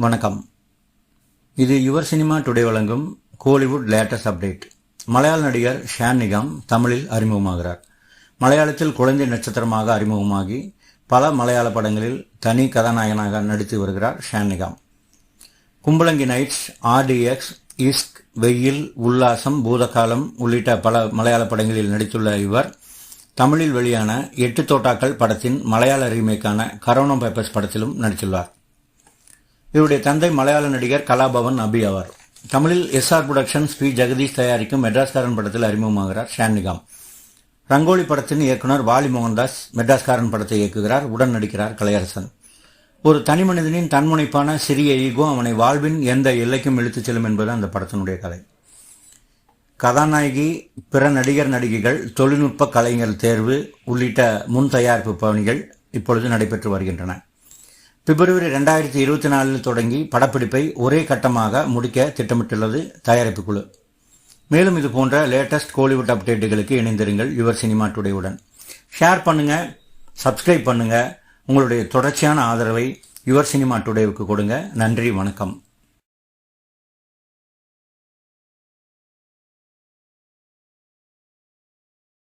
வணக்கம். இது your cinema today வழங்கும் கோலிவுட் லேட்டஸ்ட் அப்டேட். மலையாள நடிகர் ஷான் நிகாம் தமிழில் அறிமுகமாகிறார். மலையாளத்தில் குழந்தை நட்சத்திரமாக அறிமுகமாகி பல மலையாள படங்களில் தனி கதாநாயகனாக நடித்து வருகிறார் ஷான் நிகாம். கும்பலங்கி நைட்ஸ், RDX, இஸ்க், வெயில், உல்லாசம், பூதகாலம் உள்ளிட்ட பல மலையாள படங்களில் நடித்துள்ள இவர் தமிழில் வெளியான 8 தோட்டாக்கள் படத்தின் மலையாள ரீமேக்கான கரோனா பேப்பர்ஸ் படத்திலும் நடித்துள்ளார். இவருடைய தந்தை மலையாள நடிகர் கலாபவன் அபி ஆவார். தமிழில் SR புரொடக்ஷன்ஸ் பி. ஜெகதீஷ் தயாரிக்கும் மெட்ராஸ்காரன் படத்தில் அறிமுகமாகிறார் ஷான் நிகாம். ரங்கோலி படத்தின் இயக்குனர் வாலி மோகன்தாஸ் மெட்ராஸ்காரன் படத்தை இயக்குகிறார். உடன் நடிக்கிறார் கலையரசன். ஒரு தனி மனிதனின் தன்முனைப்பான சிறிய ஈகோ அவனை வாழ்வின் எந்த எல்லைக்கும் இழுத்துச் செல்லும் என்பது அந்த படத்தினுடைய கதை. கதாநாயகி, பிற நடிகர் நடிகைகள், தொழில்நுட்ப கலைஞர் தேர்வு உள்ளிட்ட முன் தயாரிப்பு பணிகள் இப்பொழுது நடைபெற்று வருகின்றன. பிப்ரவரி 2024 தொடங்கி படப்பிடிப்பை ஒரே கட்டமாக முடிக்க திட்டமிட்டுள்ளது தயாரிப்பு குழு. மேலும் இது போன்ற லேட்டஸ்ட் கோலிவுட் அப்டேட்டுகளுக்கு இணைந்திருங்கள் யுவர் சினிமா டுடேவுடன். ஷேர் பண்ணுங்க, சப்ஸ்கிரைப் பண்ணுங்க. உங்களுடைய தொடர்ச்சியான ஆதரவை யுவர் சினிமா டுடேவுக்கு கொடுங்க. நன்றி, வணக்கம்.